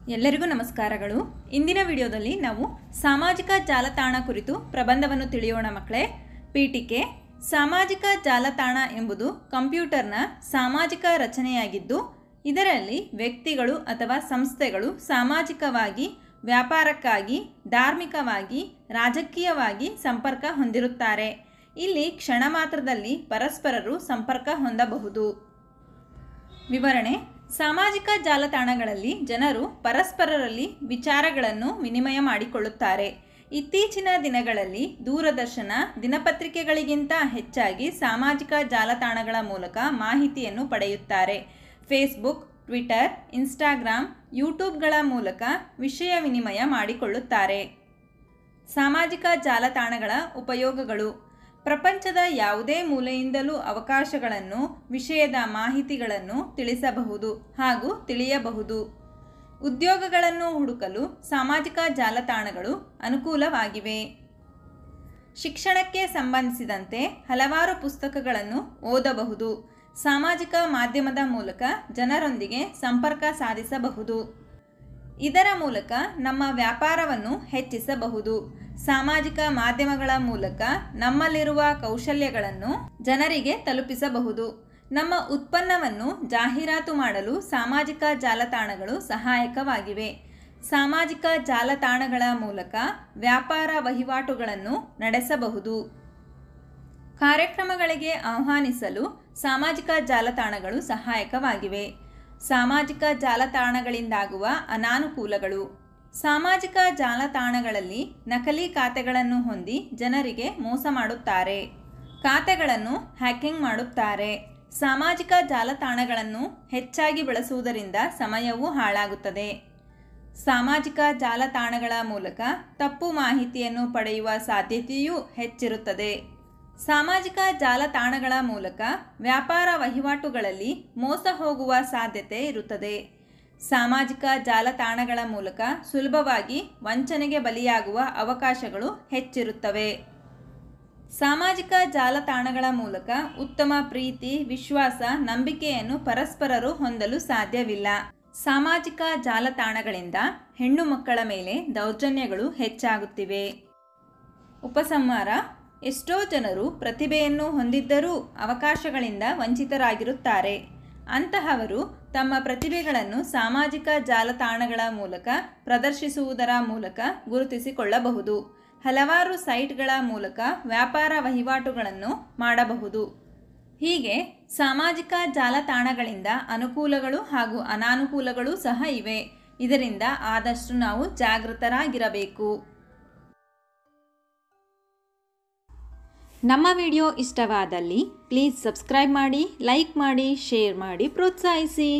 ಎಲ್ಲರಿಗೂ ನಮಸ್ಕಾರಗಳು. ಇಂದಿನ ವಿಡಿಯೋದಲ್ಲಿ ನಾವು ಸಾಮಾಜಿಕ ಜಾಲತಾಣ ಕುರಿತು ಪ್ರಬಂಧವನ್ನು ತಿಳಿಯೋಣ ಮಕ್ಕಳೇ. ಪೀಠಿಕೆ: ಸಾಮಾಜಿಕ ಜಾಲತಾಣ ಎಂಬುದು ಕಂಪ್ಯೂಟರ್ನ ಸಾಮಾಜಿಕ ರಚನೆಯಾಗಿದ್ದು, ಇದರಲ್ಲಿ ವ್ಯಕ್ತಿಗಳು ಅಥವಾ ಸಂಸ್ಥೆಗಳು ಸಾಮಾಜಿಕವಾಗಿ, ವ್ಯಾಪಾರಕ್ಕಾಗಿ, ಧಾರ್ಮಿಕವಾಗಿ, ರಾಜಕೀಯವಾಗಿ ಸಂಪರ್ಕ ಹೊಂದಿರುತ್ತಾರೆ. ಇಲ್ಲಿ ಕ್ಷಣ ಮಾತ್ರದಲ್ಲಿ ಪರಸ್ಪರರು ಸಂಪರ್ಕ ಹೊಂದಬಹುದು. ವಿವರಣೆ: ಸಾಮಾಜಿಕ ಜಾಲತಾಣಗಳಲ್ಲಿ ಜನರು ಪರಸ್ಪರರಲ್ಲಿ ವಿಚಾರಗಳನ್ನು ವಿನಿಮಯ ಮಾಡಿಕೊಳ್ಳುತ್ತಾರೆ. ಇತ್ತೀಚಿನ ದಿನಗಳಲ್ಲಿ ದೂರದರ್ಶನ, ದಿನಪತ್ರಿಕೆಗಳಿಗಿಂತ ಹೆಚ್ಚಾಗಿ ಸಾಮಾಜಿಕ ಜಾಲತಾಣಗಳ ಮೂಲಕ ಮಾಹಿತಿಯನ್ನು ಪಡೆಯುತ್ತಾರೆ. ಫೇಸ್ಬುಕ್, ಟ್ವಿಟರ್, ಇನ್ಸ್ಟಾಗ್ರಾಮ್, ಯೂಟ್ಯೂಬ್ಗಳ ಮೂಲಕ ವಿಷಯ ವಿನಿಮಯ ಮಾಡಿಕೊಳ್ಳುತ್ತಾರೆ. ಸಾಮಾಜಿಕ ಜಾಲತಾಣಗಳ ಉಪಯೋಗಗಳು: ಪ್ರಪಂಚದ ಯಾವುದೇ ಮೂಲೆಯಿಂದಲೂ ಅವಕಾಶಗಳನ್ನು, ವಿಷಯದ ಮಾಹಿತಿಗಳನ್ನು ತಿಳಿಸಬಹುದು ಹಾಗೂ ತಿಳಿಯಬಹುದು. ಉದ್ಯೋಗಗಳನ್ನು ಹುಡುಕಲು ಸಾಮಾಜಿಕ ಜಾಲತಾಣಗಳು ಅನುಕೂಲವಾಗಿವೆ. ಶಿಕ್ಷಣಕ್ಕೆ ಸಂಬಂಧಿಸಿದಂತೆ ಹಲವಾರು ಪುಸ್ತಕಗಳನ್ನು ಓದಬಹುದು. ಸಾಮಾಜಿಕ ಮಾಧ್ಯಮದ ಮೂಲಕ ಜನರೊಂದಿಗೆ ಸಂಪರ್ಕ ಸಾಧಿಸಬಹುದು. ಇದರ ಮೂಲಕ ನಮ್ಮ ವ್ಯಾಪಾರವನ್ನು ಹೆಚ್ಚಿಸಬಹುದು. ಸಾಮಾಜಿಕ ಮಾಧ್ಯಮಗಳ ಮೂಲಕ ನಮ್ಮಲ್ಲಿರುವ ಕೌಶಲ್ಯಗಳನ್ನು ಜನರಿಗೆ ತಲುಪಿಸಬಹುದು. ನಮ್ಮ ಉತ್ಪನ್ನವನ್ನು ಜಾಹೀರಾತು ಮಾಡಲು ಸಾಮಾಜಿಕ ಜಾಲತಾಣಗಳು ಸಹಾಯಕವಾಗಿವೆ. ಸಾಮಾಜಿಕ ಜಾಲತಾಣಗಳ ಮೂಲಕ ವ್ಯಾಪಾರ ವಹಿವಾಟುಗಳನ್ನು ನಡೆಸಬಹುದು. ಕಾರ್ಯಕ್ರಮಗಳಿಗೆ ಆಹ್ವಾನಿಸಲು ಸಾಮಾಜಿಕ ಜಾಲತಾಣಗಳು ಸಹಾಯಕವಾಗಿವೆ. ಸಾಮಾಜಿಕ ಜಾಲತಾಣಗಳಿಂದಾಗುವ ಅನಾನುಕೂಲಗಳು: ಸಾಮಾಜಿಕ ಜಾಲತಾಣಗಳಲ್ಲಿ ನಕಲಿ ಖಾತೆಗಳನ್ನು ಹೊಂದಿ ಜನರಿಗೆ ಮೋಸ ಮಾಡುತ್ತಾರೆ. ಖಾತೆಗಳನ್ನು ಹ್ಯಾಕಿಂಗ್ ಮಾಡುತ್ತಾರೆ. ಸಾಮಾಜಿಕ ಜಾಲತಾಣಗಳನ್ನು ಹೆಚ್ಚಾಗಿ ಬಳಸುವುದರಿಂದ ಸಮಯವೂ ಹಾಳಾಗುತ್ತದೆ. ಸಾಮಾಜಿಕ ಜಾಲತಾಣಗಳ ಮೂಲಕ ತಪ್ಪು ಮಾಹಿತಿಯನ್ನು ಪಡೆಯುವ ಸಾಧ್ಯತೆಯೂ ಹೆಚ್ಚಿರುತ್ತದೆ. ಸಾಮಾಜಿಕ ಜಾಲತಾಣಗಳ ಮೂಲಕ ವ್ಯಾಪಾರ ವಹಿವಾಟುಗಳಲ್ಲಿ ಮೋಸ ಹೋಗುವ ಸಾಧ್ಯತೆ ಇರುತ್ತದೆ. ಸಾಮಾಜಿಕ ಜಾಲತಾಣಗಳ ಮೂಲಕ ಸುಲಭವಾಗಿ ವಂಚನೆಗೆ ಬಲಿಯಾಗುವ ಅವಕಾಶಗಳು ಹೆಚ್ಚಿರುತ್ತವೆ. ಸಾಮಾಜಿಕ ಜಾಲತಾಣಗಳ ಮೂಲಕ ಉತ್ತಮ ಪ್ರೀತಿ, ವಿಶ್ವಾಸ, ನಂಬಿಕೆಯನ್ನು ಪರಸ್ಪರರು ಹೊಂದಲು ಸಾಧ್ಯವಿಲ್ಲ. ಸಾಮಾಜಿಕ ಜಾಲತಾಣಗಳಿಂದ ಹೆಣ್ಣು ಮಕ್ಕಳ ಮೇಲೆ ದೌರ್ಜನ್ಯಗಳು ಹೆಚ್ಚಾಗುತ್ತಿವೆ. ಉಪಸಂಹಾರ: ಎಷ್ಟೋ ಜನರು ಪ್ರತಿಭೆಯನ್ನು ಹೊಂದಿದ್ದರೂ ಅವಕಾಶಗಳಿಂದ ವಂಚಿತರಾಗಿರುತ್ತಾರೆ. ಅಂತಹವರು ತಮ್ಮ ಪ್ರತಿಭೆಗಳನ್ನು ಸಾಮಾಜಿಕ ಜಾಲತಾಣಗಳ ಮೂಲಕ ಪ್ರದರ್ಶಿಸುವುದರ ಮೂಲಕ ಗುರುತಿಸಿಕೊಳ್ಳಬಹುದು. ಹಲವಾರು ಸೈಟ್ಗಳ ಮೂಲಕ ವ್ಯಾಪಾರ ವಹಿವಾಟುಗಳನ್ನು ಮಾಡಬಹುದು. ಹೀಗೆ ಸಾಮಾಜಿಕ ಜಾಲತಾಣಗಳಿಂದ ಅನುಕೂಲಗಳು ಹಾಗೂ ಅನಾನುಕೂಲಗಳು ಸಹ ಇವೆ. ಇದರಿಂದ ಆದಷ್ಟು ನಾವು ಜಾಗೃತರಾಗಿರಬೇಕು. ನಮ್ಮ ವಿಡಿಯೋ ಇಷ್ಟವಾದಲ್ಲಿ ಪ್ಲೀಸ್ ಸಬ್ಸ್ಕ್ರೈಬ್ ಮಾಡಿ, ಲೈಕ್ ಮಾಡಿ, ಶೇರ್ ಮಾಡಿ, ಪ್ರೋತ್ಸಾಹಿಸಿ.